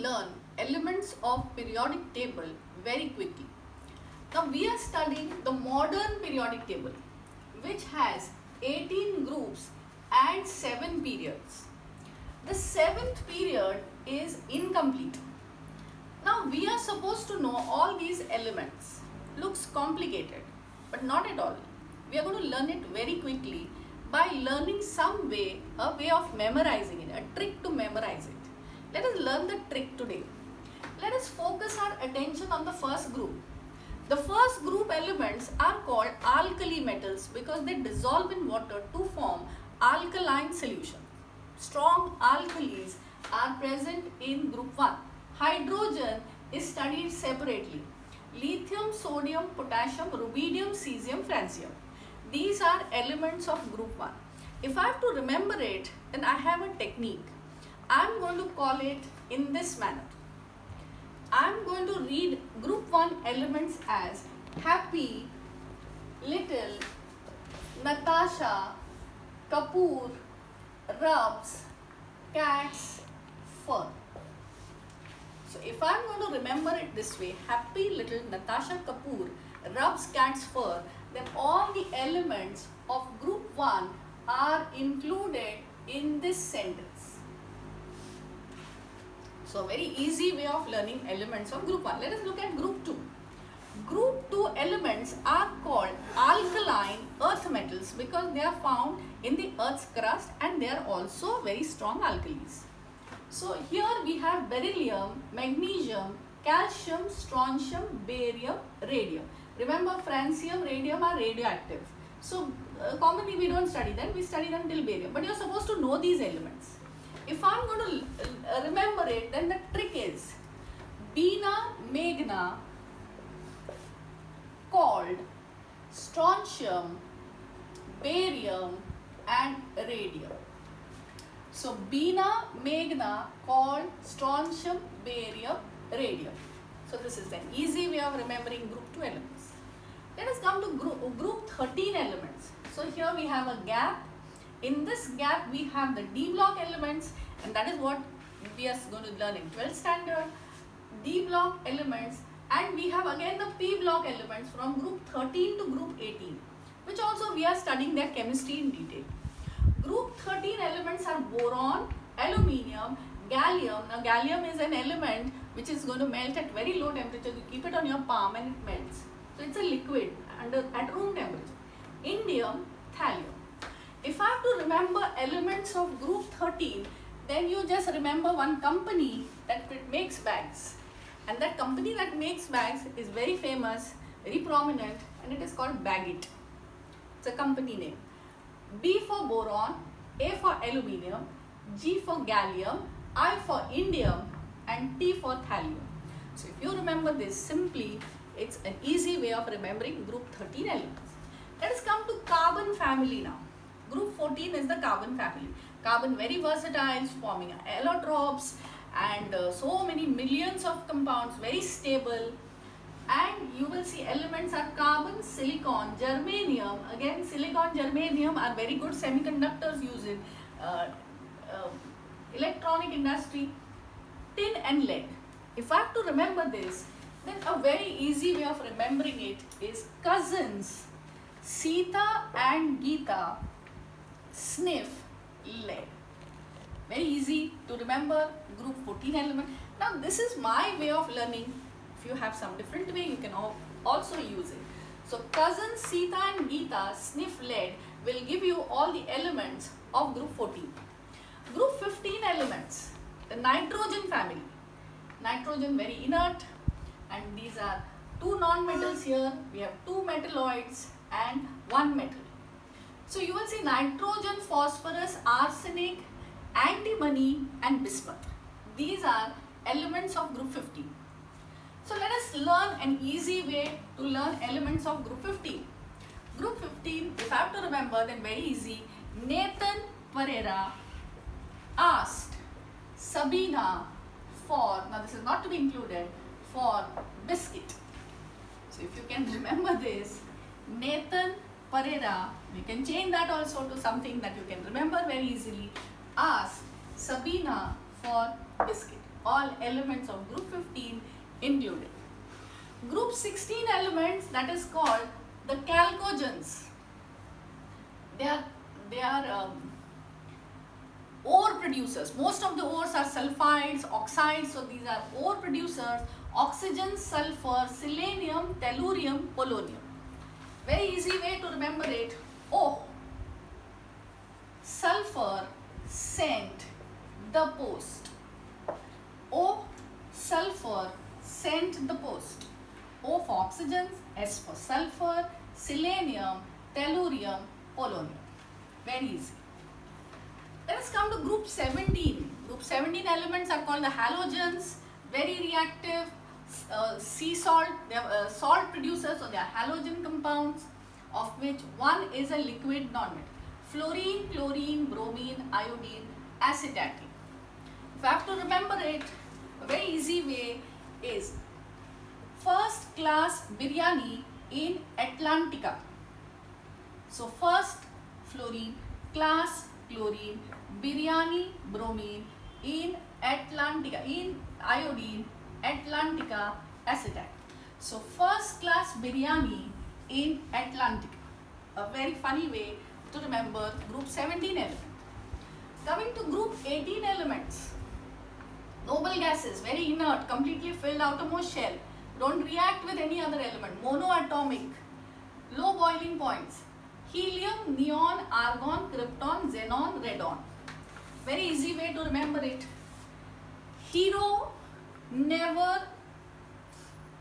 learn elements of periodic table very quickly. Now we are studying the modern periodic table, which has 18 groups and 7 periods. The 7th period is incomplete. Now we are supposed to know all these elements. Looks complicated, but not at all. We are going to learn it very quickly by learning a way of memorizing it, a trick to memorize it. Let us learn the trick today. Let us focus our attention on the first group. The first group elements are called alkali metals because they dissolve in water to form alkaline solution. Strong alkalis are present in group 1. Hydrogen is studied separately. Lithium, sodium, potassium, rubidium, cesium, francium. These are elements of group 1. If I have to remember it, then I have a technique. I am going to call it in this manner. I am going to read group 1 elements as Happy, Little, Natasha, Kapoor, Rubs, Cats, Fur. So if I am going to remember it this way, Happy, Little, Natasha, Kapoor, Rubs, Cats, Fur, then all the elements of group 1 are included in this sentence. So very easy way of learning elements of group 1. Let us look at group 2. Group 2 elements are called alkaline earth metals because they are found in the earth's crust and they are also very strong alkalis. So here we have beryllium, magnesium, calcium, strontium, barium, radium. Remember, francium, radium are radioactive. So commonly we don't study them, we study them till barium. But you are supposed to know these elements. If I am going to remember it, then the trick is Bina, Meghna called strontium, barium and radium. So Bina, Meghna called strontium, barium, radium. So this is an easy way of remembering group 2 elements. Let us come to group 13 elements. So here we have a gap. In this gap we have the D block elements, and that is what we are going to learn in 12th standard. D block elements, and we have again the P block elements from group 13 to group 18, which also we are studying their chemistry in detail. Group 13 elements are boron, aluminium, gallium. Now gallium is an element which is going to melt at very low temperature. You keep it on your palm and it melts. So it's a liquid at room temperature. Indium, thallium. If I have to remember elements of group 13, then you just remember one company that makes bags. And that company that makes bags is very famous, very prominent, and it is called Baggett. It's a company name. B for boron, A for aluminium, G for gallium, I for indium, and T for thallium. So if you remember this simply, it's an easy way of remembering group 13 elements. Let us come to carbon family now. Group 14 is the carbon family. Carbon very versatile, forming allotropes and so many millions of compounds, very stable. And you will see elements are carbon, silicon, germanium. Again, silicon, germanium are very good semiconductors used in electronic industry. Tin and lead. If I have to remember this, then a very easy way of remembering it is cousins, Sita and Geeta sniff lead. Very easy to remember group 14 element. Now this is my way of learning. If you have some different way, you can also use it. So cousins Sita and Geeta sniff lead will give you all the elements of group 14. Group 15 elements, the nitrogen family. Nitrogen very inert, and these are 2 non-metals here. We have 2 metalloids and 1 metal. So you will see nitrogen, phosphorus, arsenic, antimony and bismuth. These are elements of group 15. So let us learn an easy way to learn elements of group 15. Group 15, if I have to remember, then very easy. Nathan Pereira asked Sabina for, now this is not to be included, for biscuit. So if you can remember this, Nathan Pereira, we can change that also to something that you can remember very easily, asked Sabina for biscuit. All elements of group 15 included. Group 16 elements, that is called the chalcogens. They are ore producers. Most of the ores are sulfides, oxides, so these are ore producers. Oxygen, sulfur, selenium, tellurium, polonium. Very easy way to remember it. O. Sulfur sent the post. O. Sulfur sent the post. O for oxygens, S for sulfur, selenium, tellurium, polonium. Very easy. Let us come to group 17. Group 17 elements are called the halogens, very reactive, sea salt, they are salt producers, so they are halogen compounds, of which one is a liquid non-metal. Fluorine, chlorine, bromine, iodine, acetylene. If I have to remember it, a very easy way is first class biryani in Atlantica. So first fluorine, class chlorine, biryani, bromine, in Atlantica, in iodine, Atlantica, acetate. So first class biryani in Atlantica. A very funny way to remember group 17 element. Coming to group 18 elements. Noble gases, very inert, completely filled outermost shell. Don't react with any other element. Monoatomic, low boiling points. Helium, neon, argon, krypton, xenon, radon. Very easy way to remember it. Hero, never,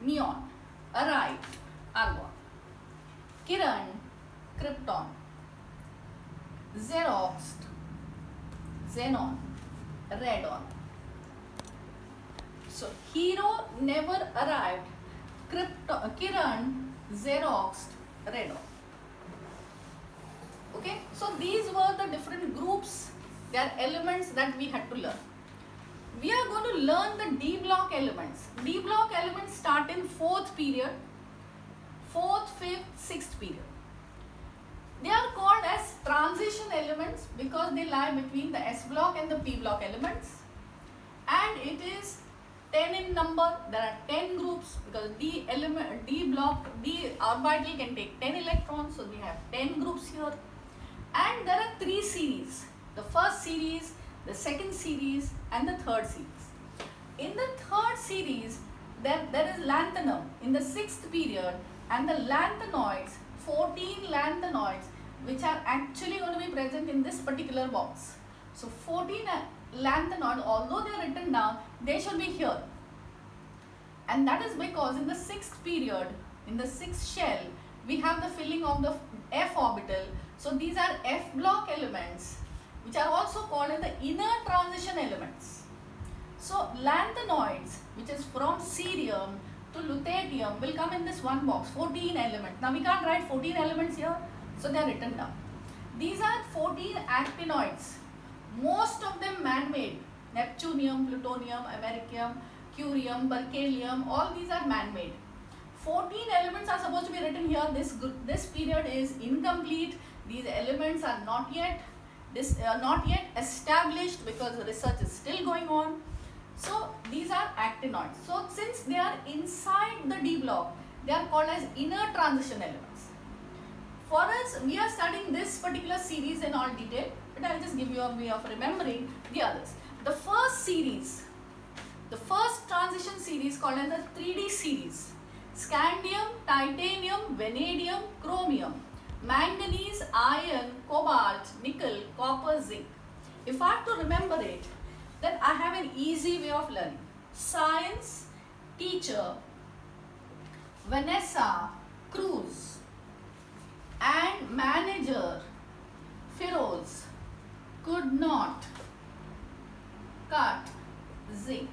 neon, arrived, argon. Kiran, krypton. Xerox, xenon, radon. So hero never arrived, Kiran, Xerox, radon. Okay, so these were the different groups, they are elements that we had to learn. We are going to learn the D block elements. D block elements start in 4th period, 4th, 5th, 6th period. They are called as transition elements because they lie between the S block and the P block elements, and it is 10 in number. There are 10 groups because D orbital can take 10 electrons, so we have 10 groups here. And there are 3 series, the first series, the second series and the third series. In the third series, there is lanthanum in the 6th period, and the lanthanoids, 14 lanthanoids, which are actually going to be present in this particular box. So 14 lanthanoids, although they are written down, they should be here. And that is because in the 6th period, in the 6th shell, we have the filling of the F orbital. So these are F block elements, which are also called as the inner transition elements. So lanthanoids, which is from cerium to lutetium, will come in this one box, 14 elements. Now we can't write 14 elements here, so they are written down. These are 14 actinoids, most of them man-made. Neptunium, plutonium, americium, curium, berkelium, all these are man-made. 14 elements are supposed to be written here. This period is incomplete. These elements are not yet established because the research is still going on. So these are actinoids. So since they are inside the D block, they are called as inner transition elements. For us, we are studying this particular series in all detail, but I will just give you a way of remembering the others. The first series, the first transition series called as the 3D series. Scandium, titanium, vanadium, chromium, manganese, iron, cobalt, nickel, copper, zinc. If I have to remember it, then I have an easy way of learning. Science teacher Vanessa Cruz and manager Feroz could not cut zinc.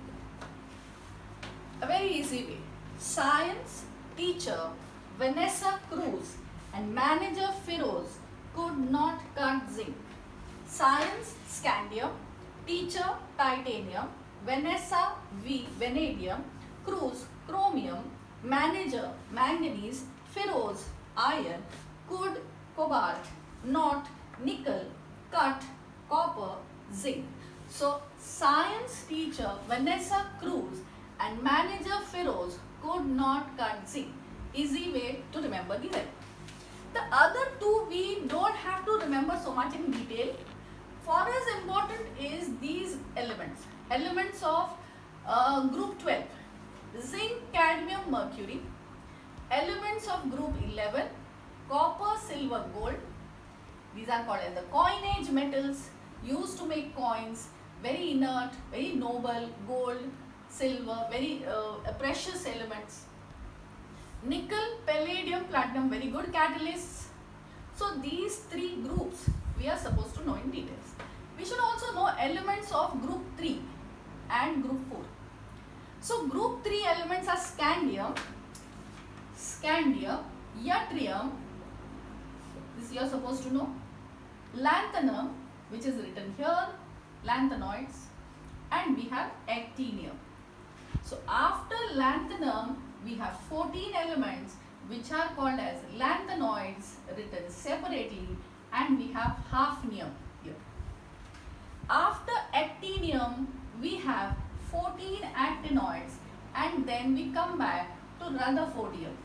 A very easy way. Science teacher Vanessa Cruz and manager Feroz could not cut zinc. Science scandium, teacher titanium, Vanessa vanadium, Cruz chromium, manager manganese, Feroz iron, could cobalt, not nickel, cut copper, zinc. So science teacher Vanessa Cruz and manager Feroz could not cut zinc. Easy way to remember the value. The other two we don't have to remember so much in detail. For us important is these elements of group 12, zinc, cadmium, mercury. Elements of group 11, copper, silver, gold. These are called as the coinage metals used to make coins, very inert, very noble, gold, silver, very precious elements. Nickel, palladium, platinum, very good catalysts. So these three groups we are supposed to know in details. We should also know elements of group 3 and group 4. So group 3 elements are scandium, yttrium, this you are supposed to know, lanthanum, which is written here, lanthanoids, and we have actinium. So after lanthanum, we have 14 elements which are called as lanthanoids, written separately, and we have hafnium here. After actinium, we have 14 actinoids, and then we come back to rutherfordium.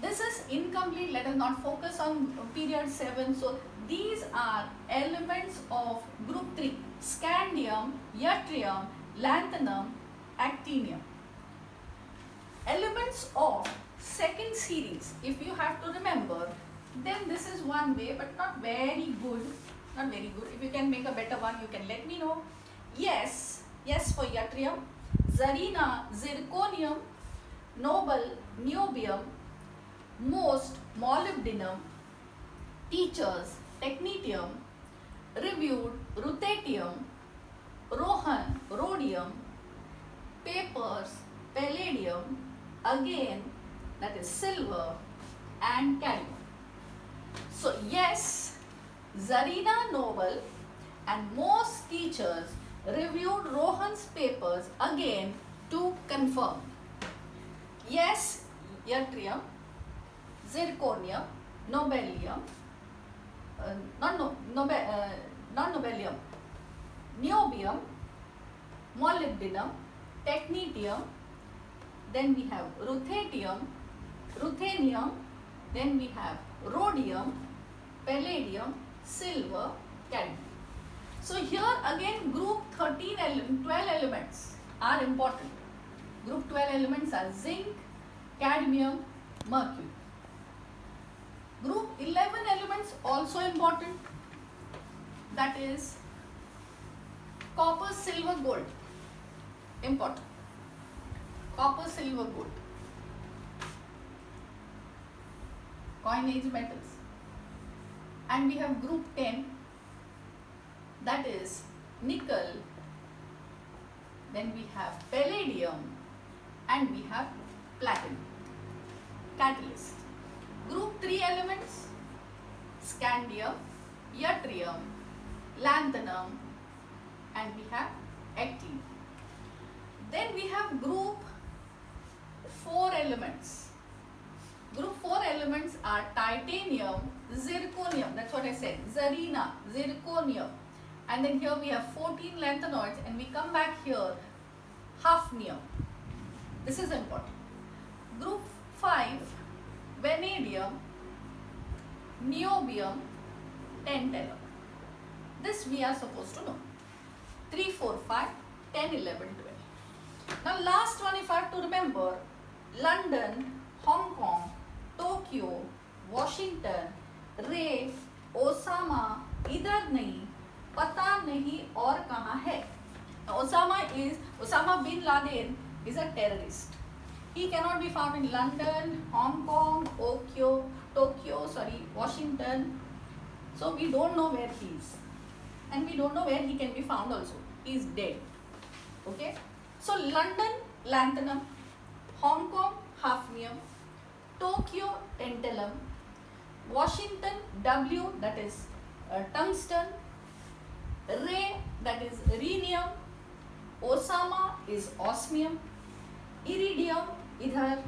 This is incomplete, let us not focus on period 7. So these are elements of group 3, scandium, yttrium, lanthanum, actinium. Elements of second series, if you have to remember, then this is one way, but not very good. If you can make a better one, you can let me know. Yes for yttrium, zarina, zirconium, noble, niobium, most, molybdenum, teachers, technetium, reviewed, ruthenium, rohan, rhodium, papers, palladium, again that is silver, and cadmium. So yes, zarina, noble, and most teachers reviewed Rohan's papers again to confirm. Yes, yttrium, zirconium, nobelium, non-nobelium, niobium, molybdenum, technetium, then we have ruthenium, then we have rhodium, palladium, silver, cadmium. So here again group 12 elements are important. Group 12 elements are zinc, cadmium, mercury. Group 11 elements also important, that is copper, silver, gold. Important. Copper, silver, gold. Coinage metals. And we have group 10, that is nickel, then we have palladium, and we have platinum. Catalyst. Group 3 elements, scandium, yttrium, lanthanum, and we have actinium. Then we have group 4 elements. Group 4 elements are titanium, zirconium, that's what I said, zarina, zirconium, and then here we have 14 lanthanoids, and we come back here, hafnium. This is important. Group 5, vanadium, niobium, tantalum. This we are supposed to know. 3, 4, 5, 10, 11, 12. Now last one, if I have to remember, London, Hong Kong, Tokyo, Washington, Ray, Osama, इधर नहीं, पता नहीं और कहाँ है. Now, Osama bin Laden is a terrorist. He cannot be found in London, Hong Kong, Tokyo, Washington. So we don't know where he is, and we don't know where he can be found also. He is dead. Okay. So London, lanthanum, Hong Kong, hafnium, Tokyo, tantalum, Washington, W, that is tungsten, Ray, that is rhenium, Osama is osmium, iridium, idhar,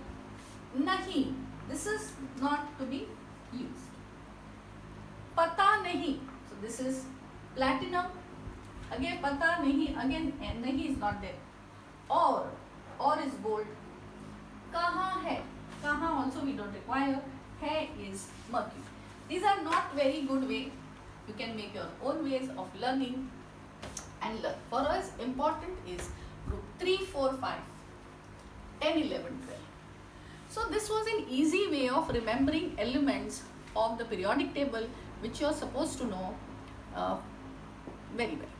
nahi, this is not to be used. Pata nahi, so this is platinum, Again pata nahi, again nahi is not there. Or is bold. Kahan hai, kahan also we don't require. Hai is Mercury. These are not very good way. You can make your own ways of learning and learn. For us important is group 3, 4, 5, 10, 11, 12. So this was an easy way of remembering elements of the periodic table which you are supposed to know very well.